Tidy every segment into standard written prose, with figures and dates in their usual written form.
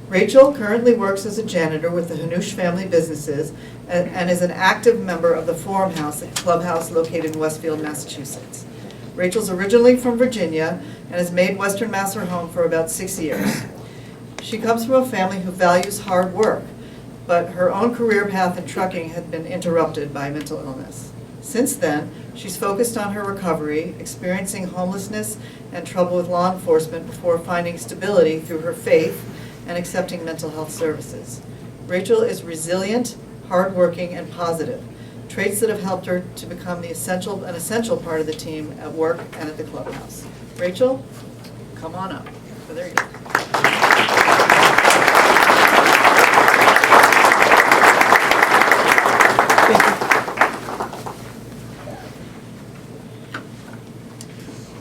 Rachel currently works as a janitor with the Hanush family businesses and is an active member of the Forum House Clubhouse located in Westfield, Massachusetts. Rachel's originally from Virginia and has made Western Mass her home for about 6 years. She comes from a family who values hard work, but her own career path in trucking had been interrupted by mental illness. Since then, she's focused on her recovery, experiencing homelessness and trouble with law enforcement before finding stability through her faith and accepting mental health services. Rachel is resilient, hardworking, and positive, traits that have helped her to become an essential part of the team at work and at the clubhouse. Rachel, come on up. Oh, there you go.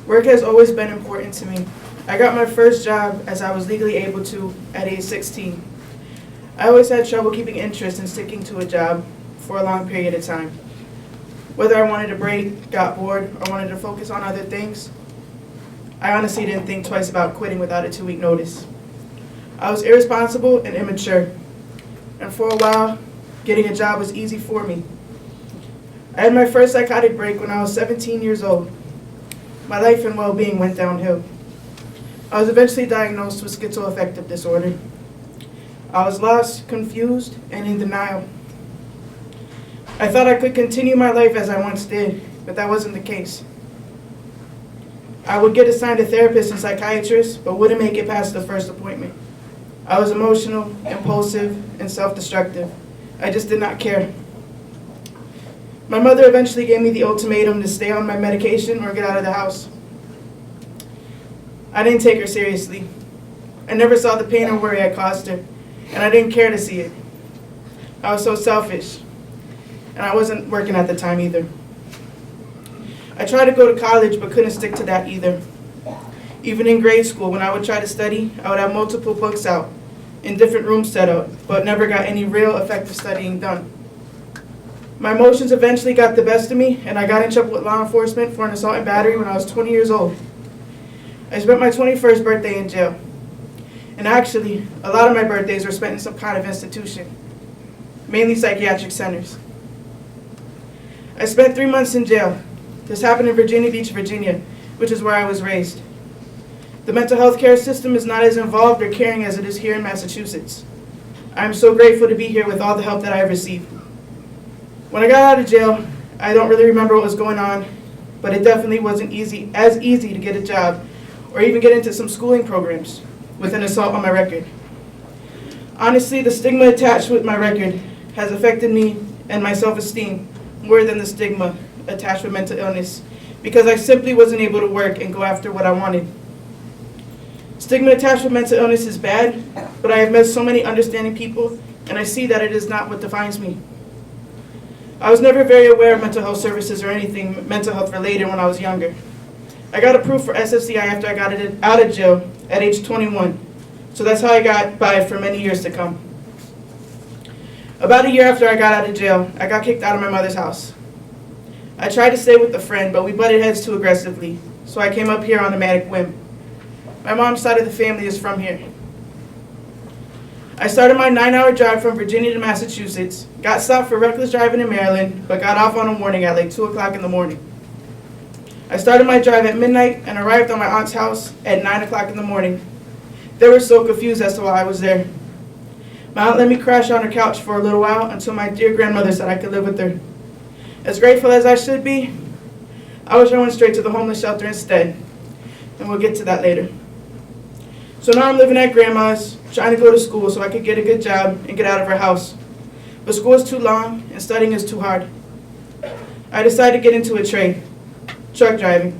Work has always been important to me. I got my first job as I was legally able to at age 16. I always had trouble keeping interest and sticking to a job for a long period of time. Whether I wanted a break, got bored, or wanted to focus on other things, I honestly didn't think twice about quitting without a 2-week notice. I was irresponsible and immature, and for a while, getting a job was easy for me. I had my first psychotic break when I was 17 years old. My life and well-being went downhill. I was eventually diagnosed with schizoaffective disorder. I was lost, confused, and in denial. I thought I could continue my life as I once did, but that wasn't the case. I would get assigned a therapist and psychiatrist, but wouldn't make it past the first appointment. I was emotional, impulsive, and self-destructive. I just did not care. My mother eventually gave me the ultimatum to stay on my medication or get out of the house. I didn't take her seriously. I never saw the pain or worry I caused her, and I didn't care to see it. I was so selfish, and I wasn't working at the time either. I tried to go to college, but couldn't stick to that either. Even in grade school, when I would try to study, I would have multiple books out, in different rooms set up, but never got any real effective studying done. My emotions eventually got the best of me, and I got in trouble with law enforcement for an assault and battery when I was 20 years old. I spent my 21st birthday in jail. And actually, a lot of my birthdays were spent in some kind of institution, mainly psychiatric centers. I spent 3 months in jail. This happened in Virginia Beach, Virginia, which is where I was raised. The mental health care system is not as involved or caring as it is here in Massachusetts. I am so grateful to be here with all the help that I have received. When I got out of jail, I don't really remember what was going on, but it definitely wasn't as easy to get a job or even get into some schooling programs with an assault on my record. Honestly, the stigma attached with my record has affected me and my self-esteem more than the stigma attached with mental illness, because I simply wasn't able to work and go after what I wanted. Stigma attached with mental illness is bad, but I have met so many understanding people, and I see that it is not what defines me. I was never very aware of mental health services or anything mental health related when I was younger. I got approved for SSDI after I got out of jail at age 21, so that's how I got by for many years to come. About a year after I got out of jail, I got kicked out of my mother's house. I tried to stay with a friend, but we butted heads too aggressively, so I came up here on a manic whim. My mom's side of the family is from here. I started my 9-hour drive from Virginia to Massachusetts, got stopped for reckless driving in Maryland, but got off on a warning at like 2 o'clock in the morning. I started my drive at midnight and arrived on my aunt's house at 9 o'clock in the morning. They were so confused as to why I was there. My aunt let me crash on her couch for a little while until my dear grandmother said I could live with her. As grateful as I should be, I wish I went straight to the homeless shelter instead, and we'll get to that later. So now I'm living at grandma's, trying to go to school so I could get a good job and get out of her house. But school is too long and studying is too hard. I decided to get into a trade, truck driving.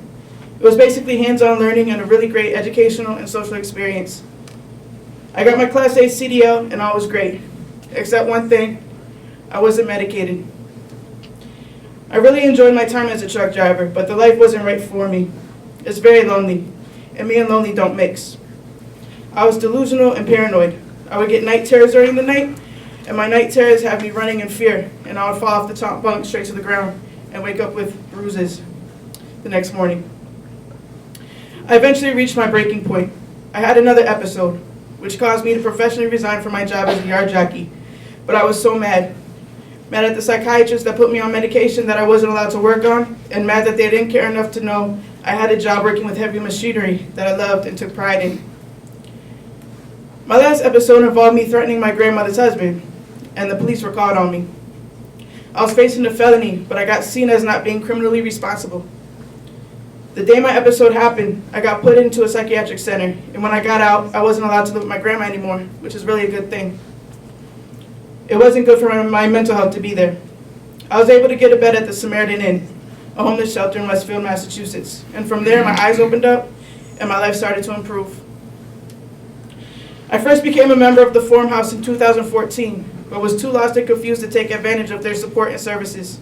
It was basically hands-on learning and a really great educational and social experience. I got my Class A CDL and all was great, except one thing, I wasn't medicated. I really enjoyed my time as a truck driver, but the life wasn't right for me. It's very lonely, and me and lonely don't mix. I was delusional and paranoid. I would get night terrors during the night, and my night terrors had me running in fear, and I would fall off the top bunk straight to the ground and wake up with bruises the next morning. I eventually reached my breaking point. I had another episode. which caused me to professionally resign from my job as a yard jockey. But I was so mad. Mad at the psychiatrist that put me on medication that I wasn't allowed to work on, and mad that they didn't care enough to know I had a job working with heavy machinery that I loved and took pride in. My last episode involved me threatening my grandmother's husband, and the police were called on me. I was facing a felony, but I got seen as not being criminally responsible. The day my episode happened, I got put into a psychiatric center, and when I got out, I wasn't allowed to live with my grandma anymore, which is really a good thing. It wasn't good for my mental health to be there. I was able to get a bed at the Samaritan Inn, a homeless shelter in Westfield, Massachusetts, and from there my eyes opened up and my life started to improve. I first became a member of the Forum House in 2014, but was too lost and confused to take advantage of their support and services.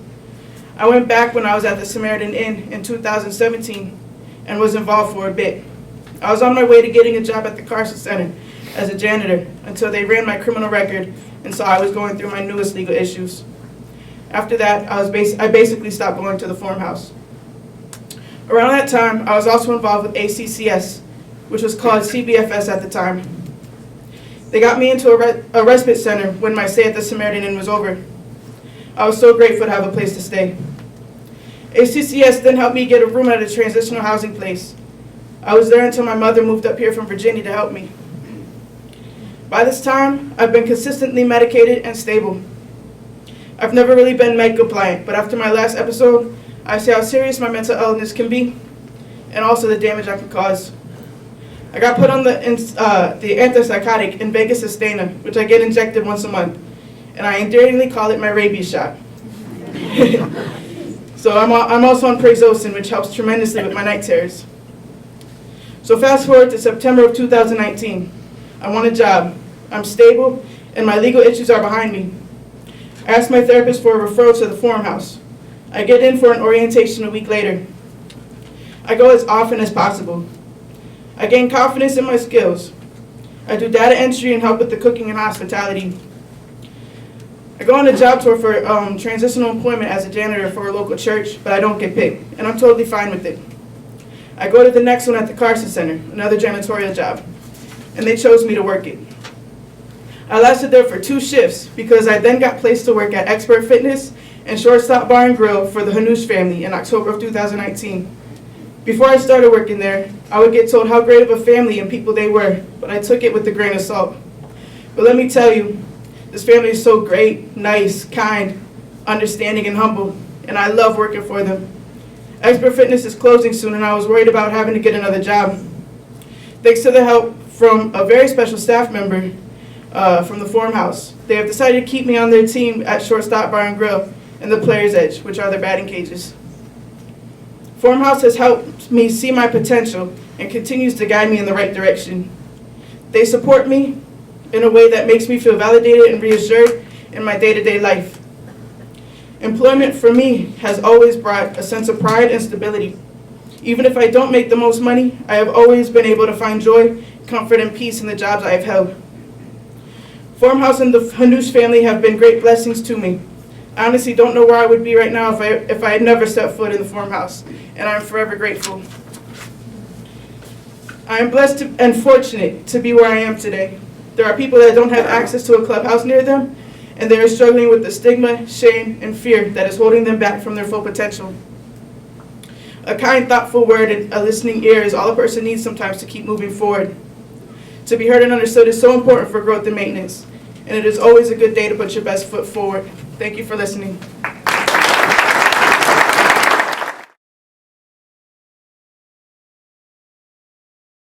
I went back when I was at the Samaritan Inn in 2017 and was involved for a bit. I was on my way to getting a job at the Carson Center as a janitor until they ran my criminal record and saw I was going through my newest legal issues. After that, I basically stopped going to the Forum House. Around that time, I was also involved with ACCS, which was called CBFS at the time. They got me into a respite center when my stay at the Samaritan Inn was over. I was so grateful to have a place to stay. ACCS then helped me get a room at a transitional housing place. I was there until my mother moved up here from Virginia to help me. By this time, I've been consistently medicated and stable. I've never really been med compliant, but after my last episode, I see how serious my mental illness can be and also the damage I can cause. I got put on the antipsychotic Invega Sustenna, which I get injected once a month, and I endearingly call it my rabies shot. So I'm also on Prazosin, which helps tremendously with my night terrors. So fast forward to September of 2019. I want a job, I'm stable, and my legal issues are behind me. I asked my therapist for a referral to the Forum House. I get in for an orientation a week later. I go as often as possible. I gain confidence in my skills. I do data entry and help with the cooking and hospitality. I go on a job tour for transitional employment as a janitor for a local church, but I don't get picked, and I'm totally fine with it. I go to the next one at the Carson Center, another janitorial job, and they chose me to work it. I lasted there for 2 shifts because I then got placed to work at Expert Fitness and Shortstop Bar and Grill for the Hanush family in October of 2019. Before I started working there, I would get told how great of a family and people they were, but I took it with a grain of salt. But let me tell you, this family is so great, nice, kind, understanding, and humble, and I love working for them. Expert Fitness is closing soon, and I was worried about having to get another job. Thanks to the help from a very special staff member from the Forum House, they have decided to keep me on their team at Shortstop Bar and Grill and the Players Edge, which are their batting cages. Forum House has helped me see my potential and continues to guide me in the right direction. They support me in a way that makes me feel validated and reassured in my day-to-day life. Employment for me has always brought a sense of pride and stability. Even if I don't make the most money, I have always been able to find joy, comfort, and peace in the jobs I have held. Forum House and the Hanush family have been great blessings to me. I honestly don't know where I would be right now if I had never stepped foot in the Forum House, and I'm forever grateful. I am blessed and fortunate to be where I am today. There are people that don't have access to a clubhouse near them, and they are struggling with the stigma, shame, and fear that is holding them back from their full potential. A kind, thoughtful word and a listening ear is all a person needs sometimes to keep moving forward. To be heard and understood is so important for growth and maintenance, and it is always a good day to put your best foot forward. Thank you for listening.